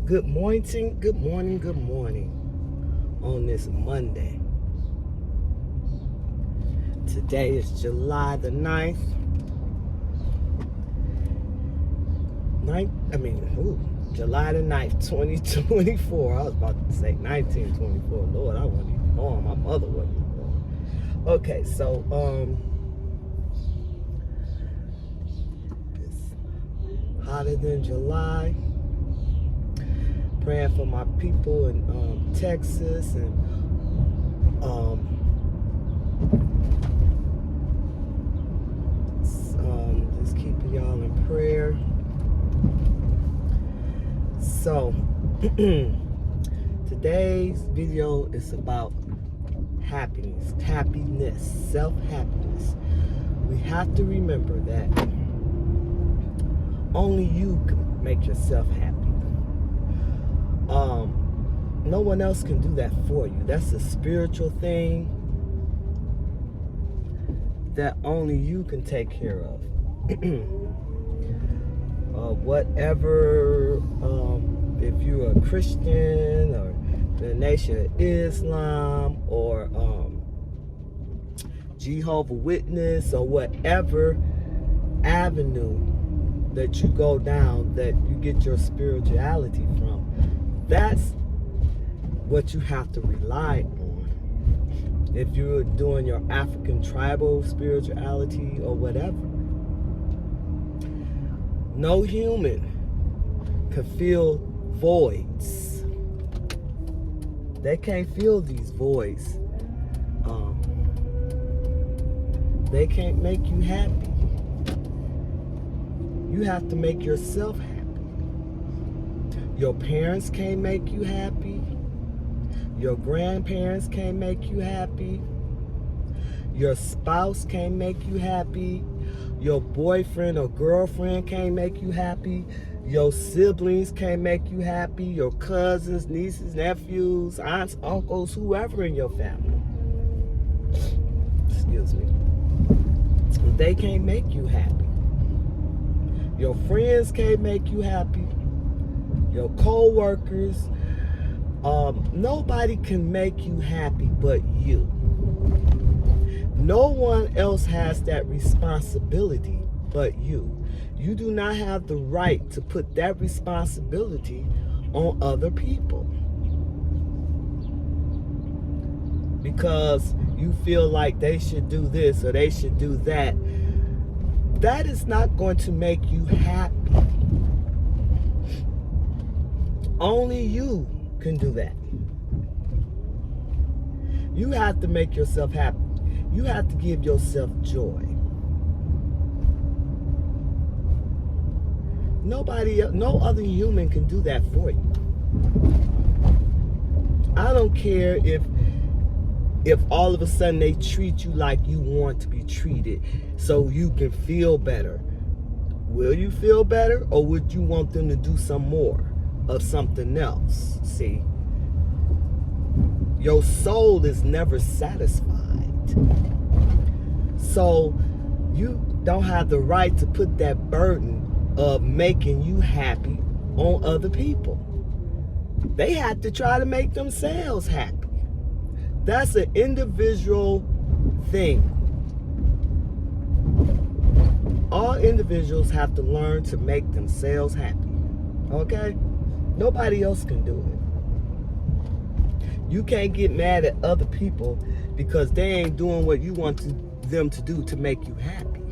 Good morning, good morning, good morning on this Monday. Today is July the 9th. July the 9th, 2024. I was about to say 1924. Lord, I wasn't even born. My mother wasn't even born. Okay, so, it's hotter than July. Praying for my people in Texas and just keeping y'all in prayer. So today's video is about happiness, self-happiness. We have to remember that only you can make yourself happy. No one else can do that for you. That's a spiritual thing that only you can take care of. Whatever, if you're a Christian or the Nation of Islam or Jehovah's Witness or whatever avenue that you go down that you get your spirituality from, that's what you have to rely on. If you're doing your African tribal spirituality or whatever, no human can fill voids. They can't fill these voids. They can't make you happy. You have to make yourself happy. Your parents can't make you happy. Your grandparents can't make you happy. Your spouse can't make you happy. Your boyfriend or girlfriend can't make you happy. Your siblings can't make you happy. Your cousins, nieces, nephews, aunts, uncles, whoever in your family. Excuse me. They can't make you happy. Your friends can't make you happy. Your co-workers. Nobody can make you happy but you. No one else has that responsibility but you. You do not have the right to put that responsibility on other people because you feel like they should do this or they should do that. That is not going to make you happy. Only you can do that. You have to make yourself happy. You have to give yourself joy. Nobody else, no other human can do that for you. I don't care if all of a sudden they treat you like you want to be treated so you can feel better. Will you feel better, or would you want them to do some more of something else? See, your soul is never satisfied. So you don't have the right to put that burden of making you happy on other people. They have to try to make themselves happy. That's an individual thing. All individuals have to learn to make themselves happy. Okay? Nobody else can do it. You can't get mad at other people because they ain't doing what you want them to do to make you happy.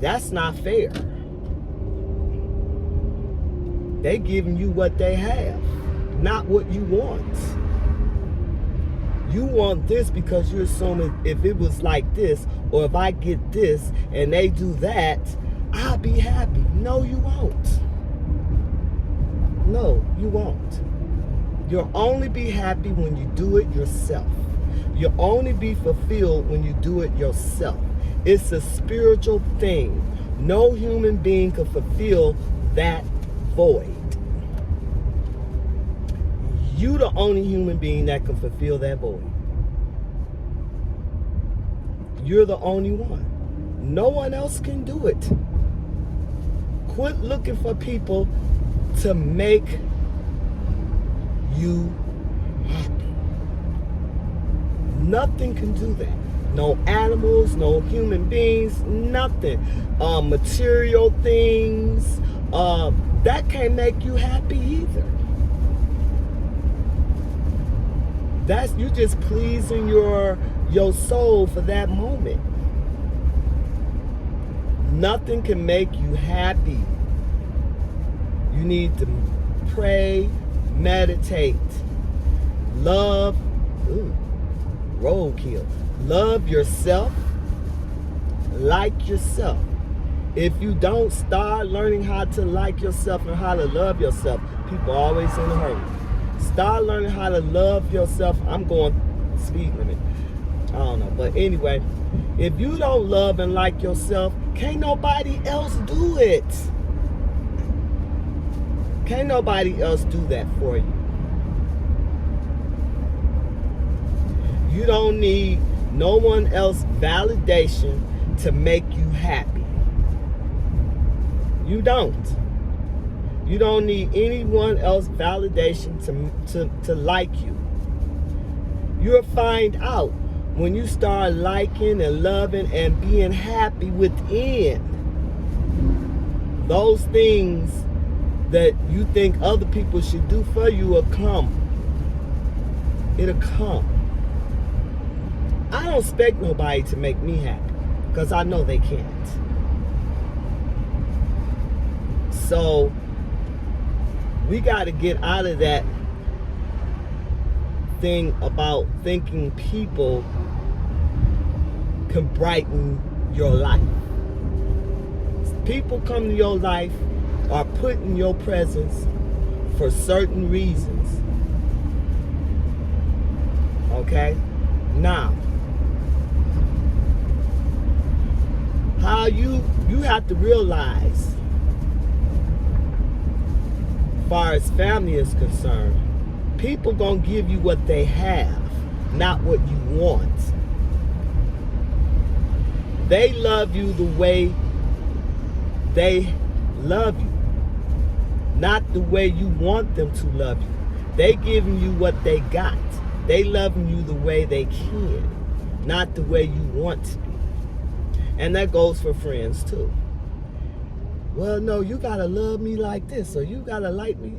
That's not fair. They giving you what they have, not what you want. You want this because you're assuming if it was like this, or if I get this and they do that, I'll be happy. No, you won't. No, you won't. You'll only be happy when you do it yourself. You'll only be fulfilled when you do it yourself. It's a spiritual thing. No human being can fulfill that void. You the only human being that can fulfill that void. You're the only one. No one else can do it. Quit looking for people to make you happy. Nothing can do that. No animals, no human beings, nothing. Material things, that can't make you happy either. That's you just pleasing your soul for that moment. Nothing can make you happy. You need to pray, meditate, love, roadkill. Love yourself, like yourself. If you don't start learning how to like yourself and how to love yourself, people are always in a hurry. Start learning how to love yourself. I'm going speed limit. I don't know. But anyway, if you don't love and like yourself, can't nobody else do it. Can't nobody else do that for you. You don't need no one else validation to make you happy. You don't. You don't need anyone else validation to like you. You'll find out when you start liking and loving and being happy within. Those things that you think other people should do for you will come. It'll come. I don't expect nobody to make me happy because I know they can't. So we got to get out of that thing about thinking people can brighten your life. People come to your life or put in your presence for certain reasons. Okay? Now, how you have to realize, as far as family is concerned, people gonna give you what they have, not what you want. They love you the way they love you, not the way you want them to love you. They giving you what they got. They loving you the way they can, not the way you want to be. And that goes for friends too. Well, no, you gotta love me like this, or you gotta like me.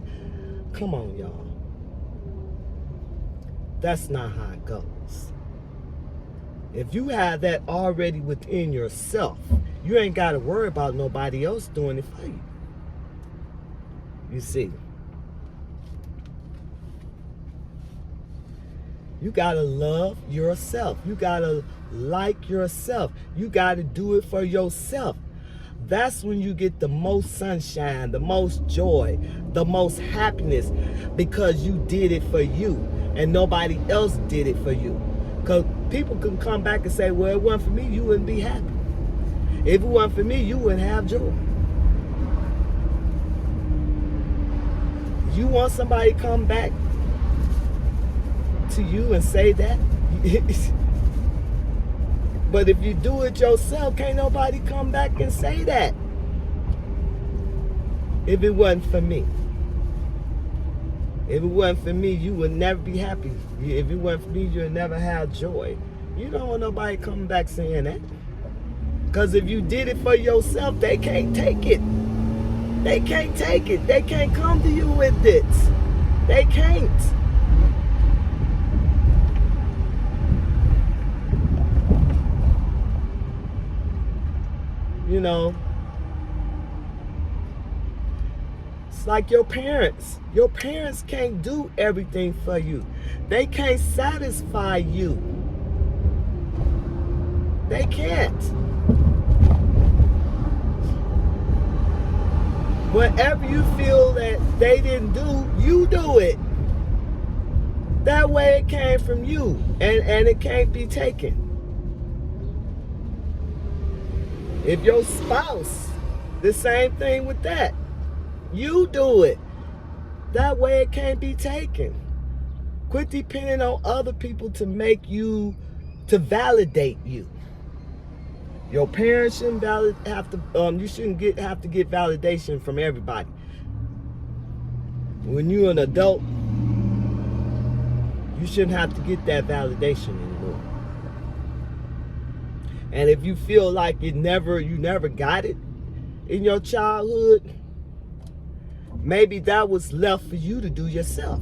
Come on, y'all. That's not how it goes. If you have that already within yourself, you ain't gotta worry about nobody else doing it for you. You see. You gotta love yourself. You gotta like yourself. You gotta do it for yourself. That's when you get the most sunshine, the most joy, the most happiness, because you did it for you and nobody else did it for you. Because people can come back and say, well, it wasn't for me, you wouldn't be happy. If it wasn't for me, you wouldn't have joy. You want somebody to come back to you and say that? But if you do it yourself, can't nobody come back and say that. If it wasn't for me. If it wasn't for me, you would never be happy. If it wasn't for me, you would never have joy. You don't want nobody coming back saying that. Because if you did it for yourself, they can't take it. They can't take it. They can't come to you with it. They can't. You know, it's like your parents. Your parents can't do everything for you. They can't satisfy you. They can't. Whatever you feel that they didn't do, you do it. That way it came from you, and it can't be taken. If your spouse, the same thing with that. You do it. That way it can't be taken. Quit depending on other people to make you, to validate you. Your parents shouldn't you shouldn't have to get validation from everybody. When you're an adult, you shouldn't have to get that validation anymore. And if you feel like you never got it in your childhood, maybe that was left for you to do yourself.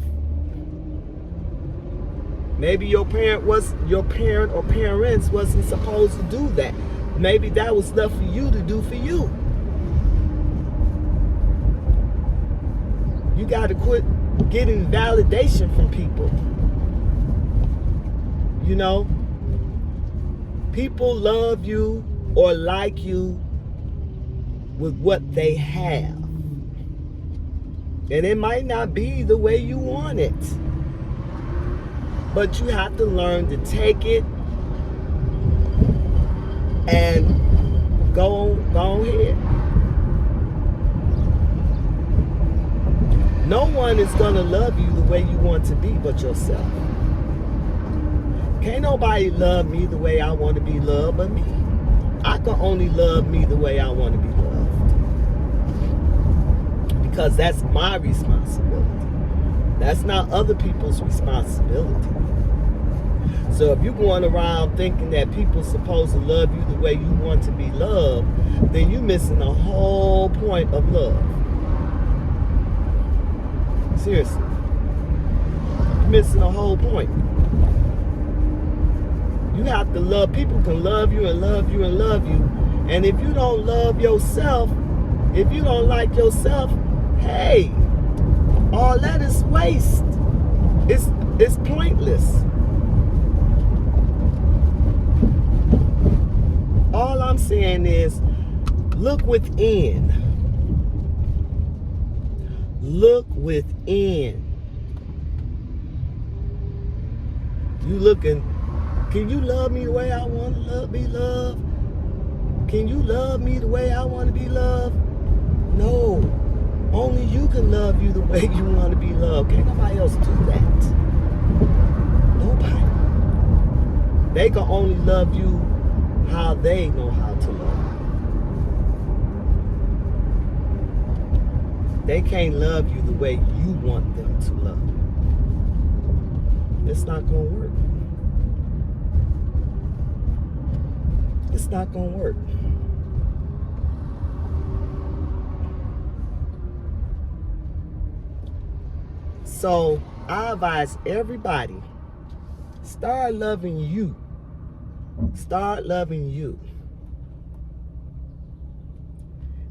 Maybe your parent or parents wasn't supposed to do that. Maybe that was left for you to do for you. You got to quit getting validation from people. You know, people love you or like you with what they have. And it might not be the way you want it. But you have to learn to take it and go ahead. No one is going to love you the way you want to be but yourself. Can't nobody love me the way I want to be loved but me. I can only love me the way I want to be loved. Because that's my responsibility. That's not other people's responsibility. So if you're going around thinking that people are supposed to love you the way you want to be loved, then you're missing the whole point of love. Seriously. You're missing the whole point. You have to love. People can love you and love you and love you. And if you don't love yourself, if you don't like yourself, hey, all that is waste. It's pointless. All I'm saying is, look within. Look within. You looking, can you love me the way I want to be loved? Can you love me the way I want to be loved? No. Only you can love you the way you want to be loved. Can't nobody else do that. Nobody. They can only love you how they know how to love you. They can't love you the way you want them to love you. It's not going to work. It's not going to work. So I advise everybody, start loving you. Start loving you.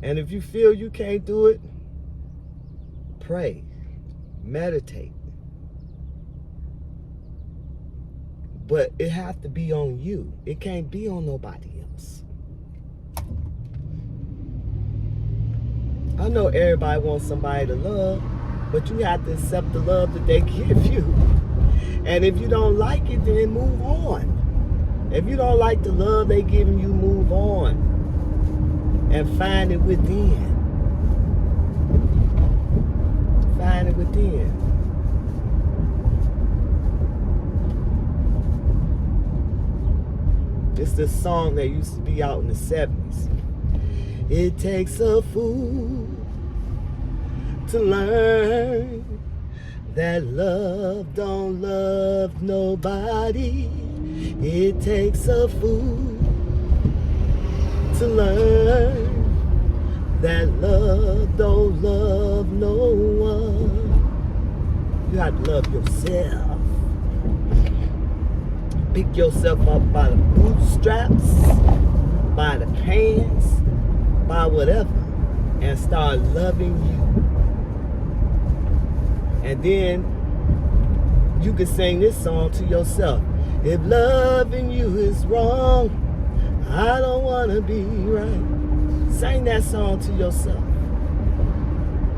And if you feel you can't do it, pray, meditate. But it has to be on you. It can't be on nobody else. I know everybody wants somebody to love, but you have to accept the love that they give you. And if you don't like it, then move on. If you don't like the love they giving you, move on. And find it within. Find it within. It's this song that used to be out in the 70s. It takes a fool to learn that love don't love nobody. It takes a fool to learn that love don't love no one. You have to love yourself. Pick yourself up by the bootstraps, by the pants, by whatever, and start loving you. And then you can sing this song to yourself. If loving you is wrong, I don't want to be right. Sing that song to yourself.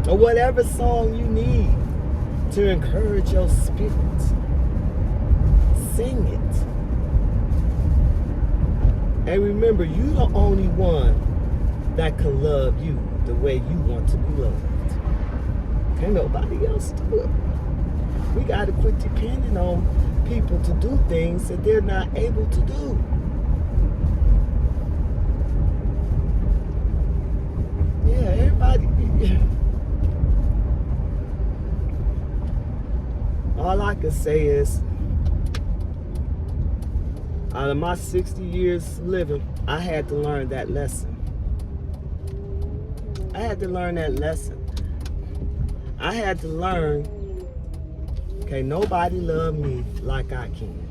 Or whatever song you need to encourage your spirit. Sing it. And remember, you're the only one that can love you the way you want to be loved. Can't nobody else do it. We got to quit depending on people to do things that they're not able to do. Yeah, everybody. can say is, out of my 60 years living, I had to learn that lesson. I had to learn that lesson. I had to learn, okay, nobody love me like I can.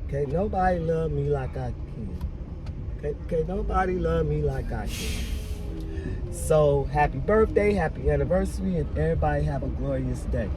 Okay, nobody love me like I can. Okay, nobody love me like I can. So, happy birthday, happy anniversary, and everybody have a glorious day.